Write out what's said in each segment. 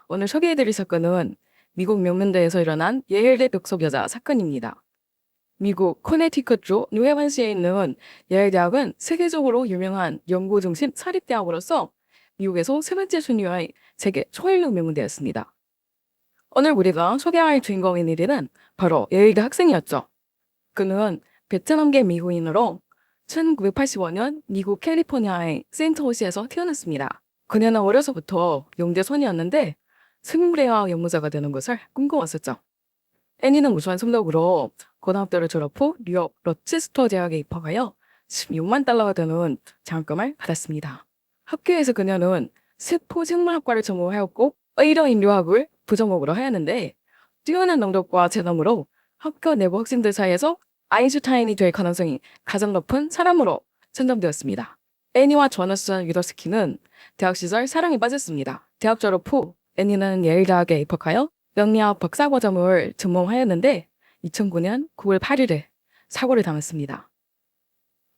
오늘 소개해드릴 사건은 미국 명문대에서 일어난 예일대 벽속 여자 사건입니다. 미국 코네티컷주 뉴헤븐시에 있는 예일대학은 세계적으로 유명한 연구 중심 사립대학으로서 미국에서 세 번째 순위의 세계 초일류 명문대였습니다. 오늘 우리가 소개할 주인공인 이들은 바로 예일대 학생이었죠. 그는 베트남계 미국인으로 1985년 미국 캘리포니아의 세인트호시에서 태어났습니다. 그녀는 어려서부터 영재손이었는데 생물의학 연구자가 되는 것을 꿈꿔왔었죠. 애니는 우수한 성적으로 고등학교를 졸업 후 뉴욕 로체스터 대학에 입학하여 16만 달러가 되는 장학금을 받았습니다. 학교에서 그녀는 세포생물학과를 전공하였고 의료인류학을 부전공으로 하였는데 뛰어난 능력과 재능으로 학교 내부 학생들 사이에서 아인슈타인이 될 가능성이 가장 높은 사람으로 선정되었습니다. 애니와 조나선 위더스키는 대학 시절 사랑에 빠졌습니다. 대학 졸업 후 애니는 예일대학에 입학하여 명리학 박사과정을 전공하였는데 2009년 9월 8일에 사고를 당했습니다.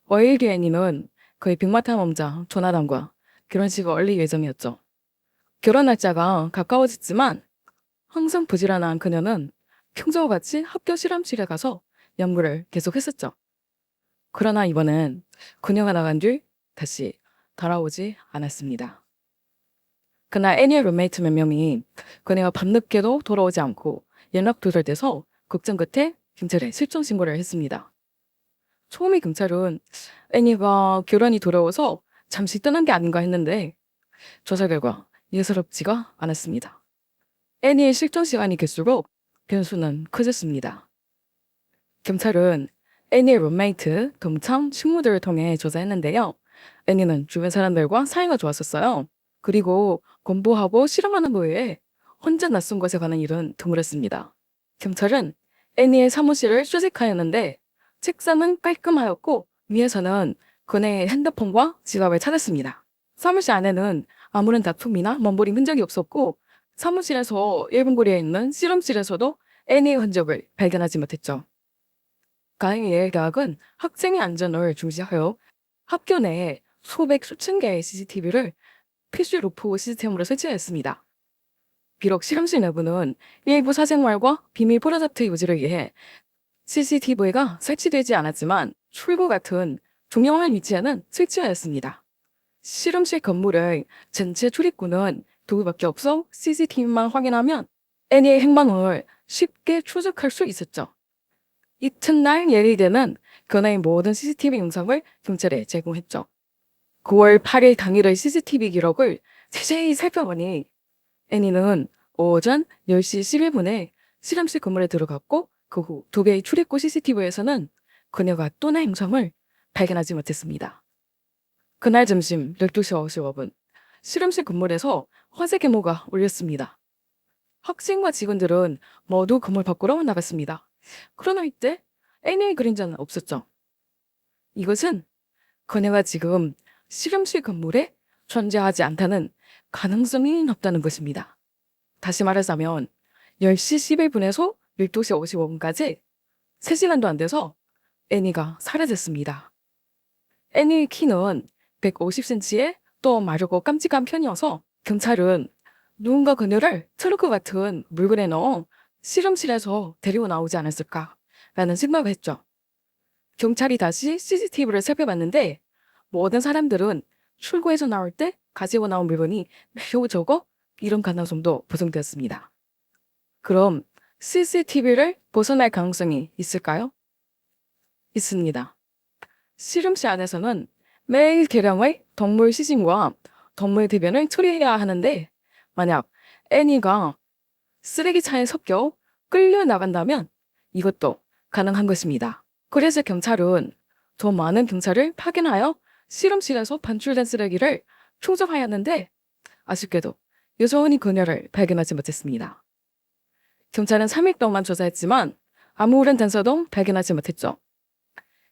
5일 뒤 애니는 그의 빅마타 몸자 조나단과 결혼식을 올릴 예정이었죠. 결혼 날짜가 가까워졌지만 항상 부지런한 그녀는 평소와 같이 학교 실험실에 가서 연구를 계속했었죠. 그러나 이번엔 그녀가 나간 뒤 다시 돌아오지 않았습니다. 그날 애니의 룸메이트 몇 명이 그녀가 밤늦게도 돌아오지 않고 연락 두절돼서 걱정 끝에 경찰에 실종 신고를 했습니다. 처음에 경찰은 애니가 결혼이 두려워서 잠시 떠난 게 아닌가 했는데 조사 결과 예사롭지가 않았습니다. 애니의 실종 시간이 갈수록 변수는 커졌습니다. 경찰은 애니의 룸메이트, 동창, 친구들을 통해 조사했는데요. 애니는 주변 사람들과 사이가 좋았었어요. 그리고 공부하고 실험하는 거 외에 혼자 낯선 곳에 가는 일은 드물었습니다. 경찰은 애니의 사무실을 수색하였는데 책상은 깔끔하였고 위에서는 그녀의 핸드폰과 지갑을 찾았습니다. 사무실 안에는 아무런 다툼이나 먼버림 흔적이 없었고 사무실에서 1분 거리에 있는 실험실에서도 애니의 흔적을 발견하지 못했죠. 다행히 예일대학은 학생의 안전을 중시하여 학교 내에 수백 수천 개의 CCTV를 필수 루프 시스템으로 설치하였습니다. 비록 실험실 내부는 일부 사생활과 비밀 프로젝트 유지를 위해 CCTV가 설치되지 않았지만 출구 같은 중요한 위치에는 설치하였습니다. 실험실 건물의 전체 출입구는 두 개밖에 없어 CCTV만 확인하면 애니의 행방을 쉽게 추적할 수 있었죠. 이튿날 예일대는 그녀의 모든 CCTV 영상을 경찰에 제공했죠. 9월 8일 당일의 CCTV 기록을 자세히 살펴보니 애니는 오전 10시 11분에 실험실 건물에 들어갔고 그 후 두 개의 출입구 CCTV에서는 그녀가 떠난 행성을 발견하지 못했습니다. 그날 점심 12시 55분 실험실 건물에서 화재 계모가 울렸습니다. 학생과 직원들은 모두 건물 밖으로 나갔습니다. 그러나 이때 애니의 그림자는 없었죠. 이것은 그녀가 지금 실험실 건물에 존재하지 않다는 가능성이 높다는 것입니다. 다시 말하자면 10시 11분에서 12시 55분까지 3시간도 안 돼서 애니가 사라졌습니다. 애니의 키는 150cm에 또 마르고 깜찍한 편이어서 경찰은 누군가 그녀를 트렁크 같은 물건에 넣어 실험실에서 데리고 나오지 않았을까라는 생각을 했죠. 경찰이 다시 CCTV를 살펴봤는데 모든 사람들은 출구에서 나올 때 가지고 나온 물건이 매우 적어 이런 가능성도 보정되었습니다. 그럼 CCTV를 벗어날 가능성이 있을까요? 있습니다. 실험실 안에서는 매일 개량의 동물 시신과 동물 대변을 처리해야 하는데 만약 애니가 쓰레기차에 섞여 끌려 나간다면 이것도 가능한 것입니다. 그래서 경찰은 더 많은 경찰을 파견하여 실험실에서 반출된 쓰레기를 충전하였는데 아쉽게도 여전히 그녀를 발견하지 못했습니다. 경찰은 3일 동안 조사했지만 아무런 단서도 발견하지 못했죠.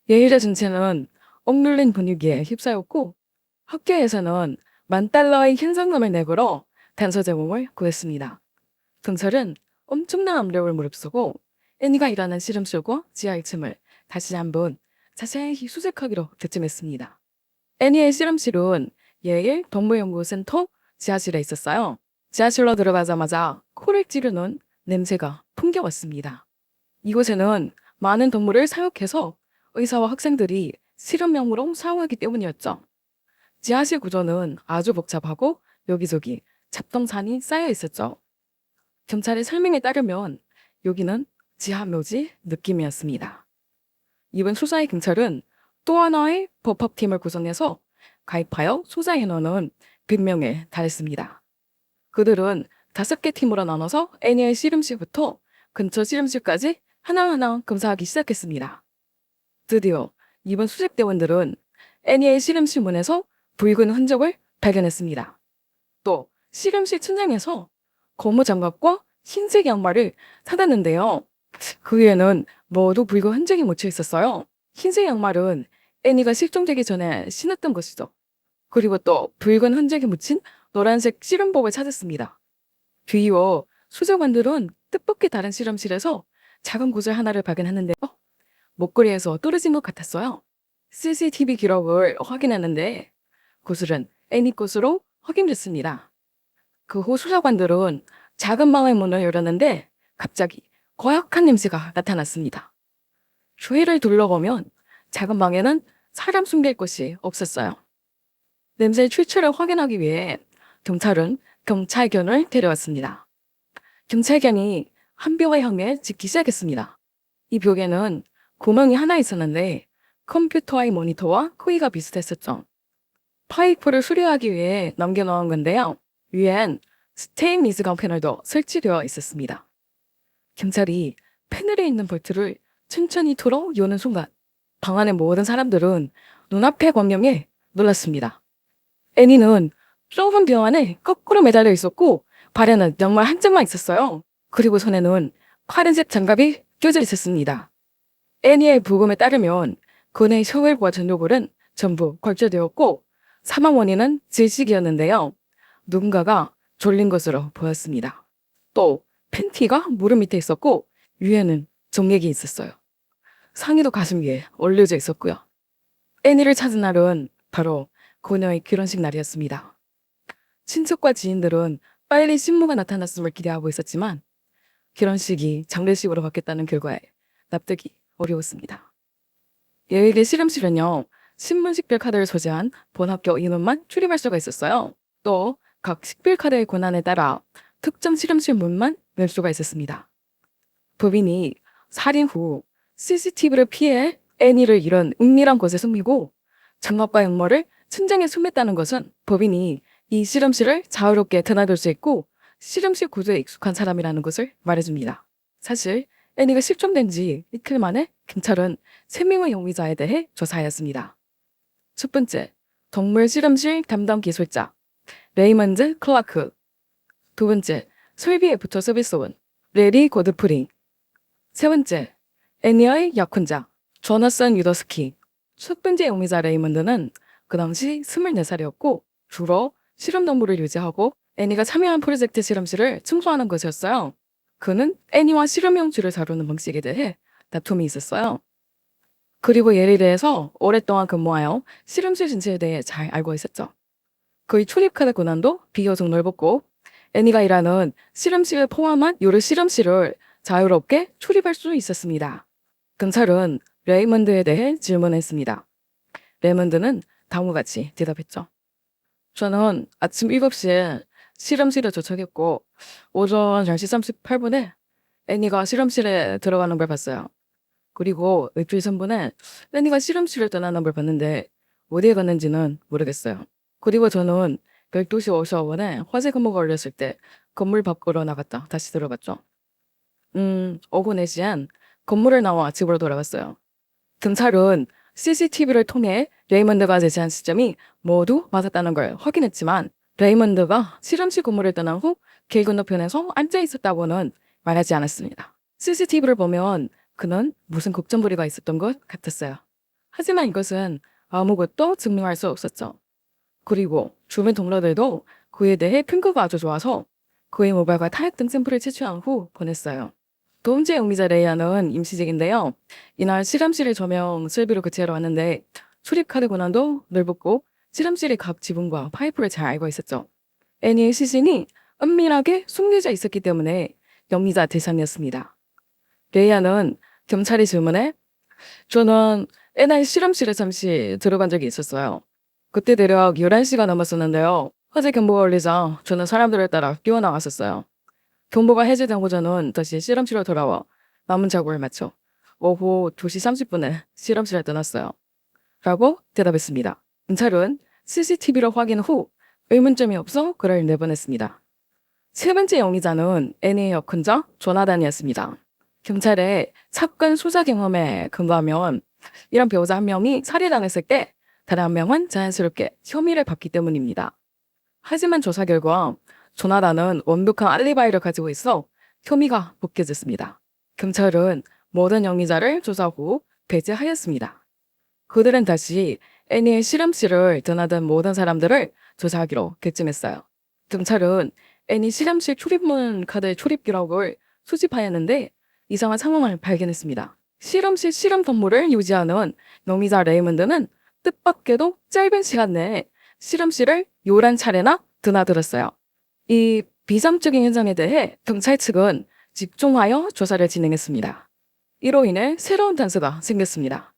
예일대 전체는 억눌린 분위기에 휩싸였고 학교에서는 $10,000의 현상금을 내걸어 단서 제공을 구했습니다. 경찰은 엄청난 압력을 무릅쓰고 애니가 일하는 실험실과 지하 1층을 다시 한번 자세히 수색하기로 결정했습니다. 애니의 실험실은 예일 동물연구센터 지하실에 있었어요. 지하실로 들어가자마자 코를 찌르는 냄새가 풍겨왔습니다. 이곳에는 많은 동물을 사육해서 의사와 학생들이 실험용으로 사용하기 때문이었죠. 지하실 구조는 아주 복잡하고 여기저기 잡동산이 쌓여 있었죠. 경찰의 설명에 따르면 여기는 지하묘지 느낌이었습니다. 이번 수사의 경찰은 또 하나의 법학팀을 구성해서 가입하여 수사 인원은 100명에 달했습니다. 그들은 5개 팀으로 나눠서 애니의 실험실부터 근처 실험실까지 하나하나 검사하기 시작했습니다. 드디어 이번 수색대원들은 애니의 실험실 문에서 붉은 흔적을 발견했습니다. 또 실험실 천장에서 고무 장갑과 흰색 양말을 찾았는데요. 그 위에는 모두 붉은 흔적이 묻혀 있었어요. 흰색 양말은 애니가 실종되기 전에 신었던 것이죠. 그리고 또 붉은 흔적이 묻힌 노란색 실험복을 찾았습니다. 뒤이어 수사관들은 뜻밖의 다른 실험실에서 작은 구슬 하나를 발견했는데 목걸이에서 떨어진 것 같았어요. CCTV 기록을 확인했는데 구슬은 애니 것으로 확인됐습니다. 그 후 수사관들은 작은 방의 문을 열었는데 갑자기 고약한 냄새가 나타났습니다. 주위를 둘러보면 작은 방에는 사람 숨길 곳이 없었어요. 냄새의 출처를 확인하기 위해 경찰은 경찰견을 데려왔습니다. 경찰견이 한 벽을 향해 짚기 시작했습니다. 이 벽에는 구멍이 하나 있었는데 컴퓨터의 모니터와 크기가 비슷했었죠. 파이프를 수리하기 위해 남겨놓은 건데요. 위엔 스테인리스 강 패널도 설치되어 있었습니다. 경찰이 패널에 있는 볼트를 천천히 틀어 여는 순간 방 안의 모든 사람들은 눈앞의 광경에 놀랐습니다. 애니는 좁은 병 안에 거꾸로 매달려 있었고 발에는 양말 한 짝만 있었어요. 그리고 손에는 파란색 장갑이 껴져 있었습니다. 애니의 부검에 따르면 그의 혀혈과 전조골은 전부 걸쳐되었고 사망 원인은 질식이었는데요. 누군가가 졸린 것으로 보였습니다. 또 팬티가 무릎 밑에 있었고 위에는 정액이 있었어요. 상의도 가슴 위에 올려져 있었고요. 애니를 찾은 날은 바로 그녀의 결혼식 날이었습니다. 친척과 지인들은 빨리 신부가 나타났음을 기대하고 있었지만 결혼식이 장례식으로 바뀌었다는 결과에 납득이 어려웠습니다. 예일의 실험실은요. 신문 식별 카드를 소지한 본학교 인원만 출입할 수가 있었어요. 또 각 식별 카드의 권한에 따라 특정 실험실 문만 열 수가 있었습니다. 법인이 살인 후 CCTV를 피해 애니를 이런 은밀한 곳에 숨기고 장갑과 양말을 천장에 숨겼다는 것은 법인이 이 실험실을 자유롭게 드나들 수 있고 실험실 구조에 익숙한 사람이라는 것을 말해줍니다. 사실 애니가 실종된 지 이틀 만에 경찰은 3명의 용의자에 대해 조사하였습니다. 첫 번째, 동물 실험실 담당 기술자 레이먼드 클라크. 두 번째, 설비 애프터 서비스원 레리 고드프리. 세 번째, 애니의 약혼자 조나선 유더스키. 첫 번째 용의자 레이먼드는 그 당시 24살이었고 주로 실험 동물을 유지하고 애니가 참여한 프로젝트 실험실을 청소하는 것이었어요. 그는 애니와 실험용 쥐를 다루는 방식에 대해 다툼이 있었어요. 그리고 얘에 대해서 오랫동안 근무하여 실험실 전체에 대해 잘 알고 있었죠. 그의 출입카드 권한도 비교적 넓었고 애니가 일하는 실험실을 포함한 여러 실험실을 자유롭게 출입할 수 있었습니다. 경찰은 레이먼드에 대해 질문했습니다. 레이먼드는 다음과 같이 대답했죠. 저는 아침 7시에 실험실에 도착했고 오전 10시 38분에 애니가 실험실에 들어가는 걸 봤어요. 그리고 일주일 전분에 애니가 실험실을 떠나는 걸 봤는데 어디에 갔는지는 모르겠어요. 그리고 저는 12시 55분에 화재 근무가 걸렸을 때 건물 밖으로 나갔다 다시 들어갔죠. 오후 4시엔 건물을 나와 집으로 돌아갔어요. 경찰은 CCTV를 통해 레이먼드가 제시한 시점이 모두 맞았다는 걸 확인했지만 레이먼드가 실험실 건물을 떠난 후 길 건너편에서 앉아 있었다고는 말하지 않았습니다. CCTV를 보면 그는 무슨 걱정부리가 있었던 것 같았어요. 하지만 이것은 아무것도 증명할 수 없었죠. 그리고 주변 동료들도 그에 대해 평가가 아주 좋아서 그의 모발과 타액 등 샘플을 채취한 후 보냈어요. 두 번째 용의자 레이아는 임시직인데요. 이날 실험실의 조명 설비를 교체하러 왔는데 출입카드 권한도 넓었고 실험실의 각 지붕과 파이프를 잘 알고 있었죠. 애니의 시신이 은밀하게 숨겨져 있었기 때문에 용의자 대상이었습니다. 레이아는 경찰의 질문에 저는 NI 실험실에 잠시 들어간 적이 있었어요. 그때 대략 11시가 넘었었는데요. 화재 경보가 울리자 저는 사람들을 따라 뛰어나왔었어요. 경보가 해제되고 저는 다시 실험실로 돌아와 남은 작업을 마쳐 오후 2시 30분에 실험실에 떠났어요. 라고 대답했습니다. 경찰은 CCTV로 확인 후 의문점이 없어 글을 내보냈습니다. 세 번째 용의자는 애니의 역혼자 조나단이었습니다. 경찰의 사건 수사 경험에 근거하면 이런 배우자 한 명이 살해당했을 때 다른 한 명은 자연스럽게 혐의를 받기 때문입니다. 하지만 조사 결과 조나단은 완벽한 알리바이를 가지고 있어 혐의가 벗겨졌습니다. 경찰은 모든 용의자를 조사 후 배제하였습니다. 그들은 다시 애니의 실험실을 드나든 모든 사람들을 조사하기로 결정했어요. 경찰은 애니 실험실 출입문 카드 출입 기록을 수집하였는데 이상한 상황을 발견했습니다. 실험실 실험 건물을 유지하는 용의자 레이먼드는 뜻밖에도 짧은 시간 내에 실험실을 11차례나 드나들었어요. 이 비상적인 현상에 대해 경찰 측은 집중하여 조사를 진행했습니다. 이로 인해 새로운 단서가 생겼습니다.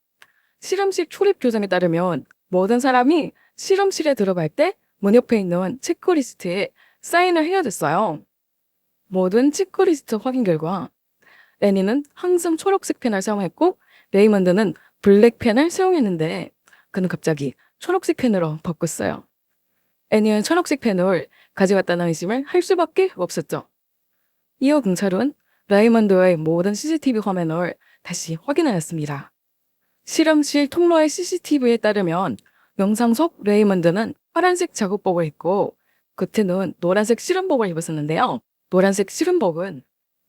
실험실 출입 규정에 따르면 모든 사람이 실험실에 들어갈 때 문 옆에 있는 체크리스트에 사인을 해야 됐어요. 모든 체크리스트 확인 결과 애니는 항상 초록색 펜을 사용했고 레이먼드는 블랙 펜을 사용했는데 그는 갑자기 초록색 펜으로 바꿨어요. 애니는 초록색 펜을 가져갔다는 의심을 할 수밖에 없었죠. 이어 경찰은 레이먼드의 모든 CCTV 화면을 다시 확인하였습니다. 실험실 통로의 CCTV에 따르면 영상 속 레이먼드는 파란색 작업복을 입고 겉에는 노란색 실험복을 입었었는데요. 노란색 실험복은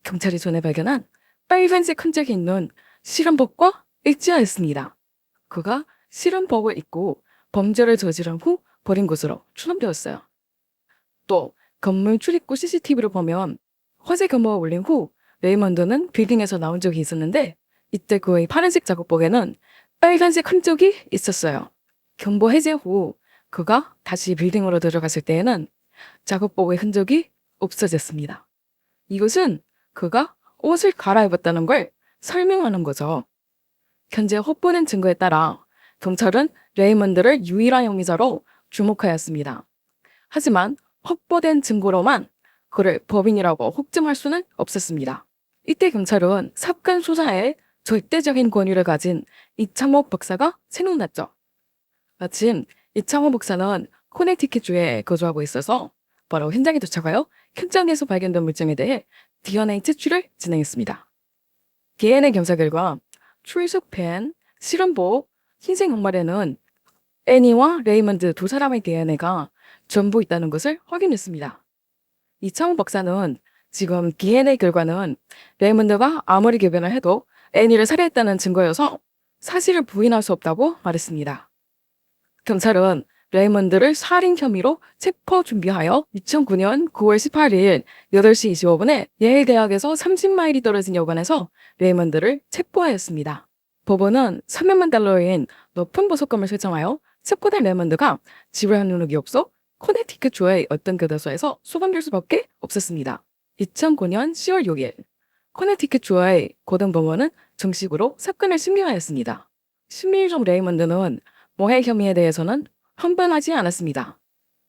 경찰이 전에 발견한 빨간색 흔적이 있는 실험복과 일치하였습니다. 그가 실험복을 입고 범죄를 저지른 후 버린 것으로 추정되었어요. 또 건물 출입구 CCTV를 보면 화재 경보가 울린 후 레이먼드는 빌딩에서 나온 적이 있었는데 이때 그의 파란색 작업복에는 빨간색 흔적이 있었어요. 경보 해제 후 그가 다시 빌딩으로 들어갔을 때에는 작업복의 흔적이 없어졌습니다. 이것은 그가 옷을 갈아입었다는 걸 설명하는 거죠. 현재 확보된 증거에 따라 경찰은 레이먼드를 유일한 용의자로 주목하였습니다. 하지만 확보된 증거로만 그를 법인이라고 혹증할 수는 없었습니다. 이때 경찰은 사건 수사에 절대적인 권위를 가진 이창호 박사가 생각났죠. 마침 이창호 박사는 코네티켓주에 거주하고 있어서 바로 현장에 도착하여 현장에서 발견된 물증에 대해 DNA 채취를 진행했습니다. DNA 검사 결과 출석펜, 실험복, 흰색 양말에는 애니와 레이먼드 두 사람의 DNA가 전부 있다는 것을 확인했습니다. 이창호 박사는 지금 DNA 결과는 레이먼드가 아무리 개변을 해도 애니를 살해했다는 증거여서 사실을 부인할 수 없다고 말했습니다. 경찰은 레이먼드를 살인 혐의로 체포 준비하여 2009년 9월 18일 8시 25분에 예일 대학에서 30마일이 떨어진 여관에서 레이먼드를 체포하였습니다. 법원은 300만 달러인 높은 보석금을 설정하여 체포된 레이먼드가 지불할 능력이 없어 코네티컷주의 어떤 교도소에서 수감될 수밖에 없었습니다. 2009년 10월 6일 코네티컷주의 고등법원은 정식으로 사건을 심리하였습니다. 심리적 레이먼드는 모해 혐의에 대해서는 헌변하지 않았습니다.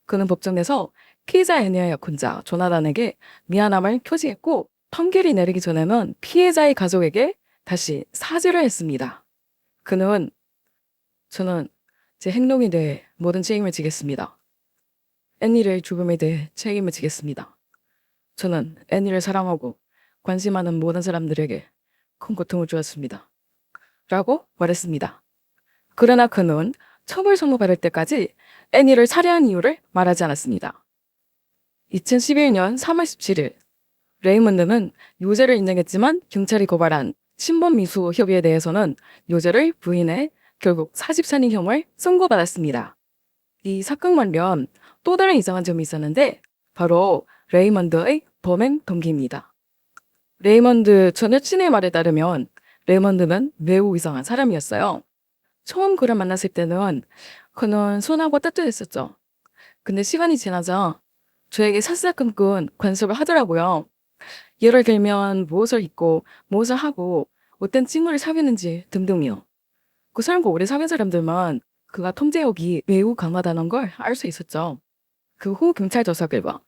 그는 법정 내서 피해자 애니의 약혼자 조나단에게 미안함을 표시했고 판결이 내리기 전에는 피해자의 가족에게 다시 사죄를 했습니다. 그는 저는 제 행동에 대해 모든 책임을 지겠습니다. 애니의 죽음에 대해 책임을 지겠습니다. 저는 애니를 사랑하고 관심하는 모든 사람들에게 큰 고통을 주었습니다. 라고 말했습니다. 그러나 그는 처벌 선고받을 때까지 애니를 살해한 이유를 말하지 않았습니다. 2011년 3월 17일 레이먼드는 유죄를 인정했지만 경찰이 고발한 신범미수 협의에 대해서는 유죄를 부인해 결국 44년형을 선고받았습니다. 이 사건 관련 또 다른 이상한 점이 있었는데 바로 레이먼드의 범행 동기입니다. 레이먼드 전 여친의 말에 따르면 레이먼드는 매우 이상한 사람이었어요. 처음 그를 만났을 때는 그는 순하고 따뜻했었죠. 근데 시간이 지나자 저에게 사사건건 관습을 하더라고요. 예를 들면 무엇을 입고 무엇을 하고 어떤 친구를 사귀는지 등등이요. 그 사람과 오래 사귄 사람들만 그가 통제욕이 매우 강하다는 걸 알 수 있었죠. 그 후 경찰 조사 결과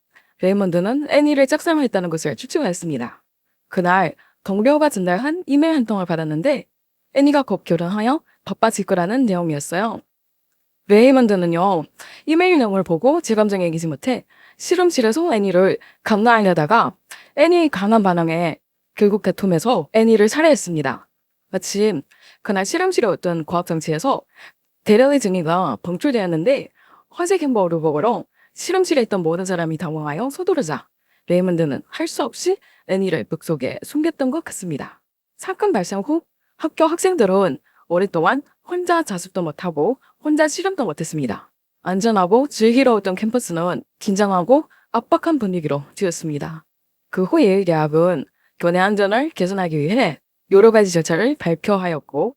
레이먼드는 애니를 짝사랑했다는 것을 추측하였습니다. 그날 동료가 전달한 이메일 한 통을 받았는데 애니가 곧 결혼하여 바빠질 거라는 내용이었어요. 레이먼드는요, 이메일 내용을 보고 제 감정에 이기지 못해 실험실에서 애니를 감나하려다가 애니의 강한 반응에 결국 다툼해서 애니를 살해했습니다. 마침 그날 실험실의 어떤 과학장치에서 대량의 증기가 방출되었는데 화재 햄버거를 먹으러 실험실에 있던 모든 사람이 당황하여 서두르자 레이먼드는 할 수 없이 애니를 벽속에 숨겼던 것 같습니다. 사건 발생 후 학교 학생들은 오랫동안 혼자 자습도 못하고 혼자 실험도 못했습니다. 안전하고 즐기러웠던 캠퍼스는 긴장하고 압박한 분위기로 지었습니다. 그 후 예일 대학은 교내 안전을 개선하기 위해 여러 가지 절차를 발표하였고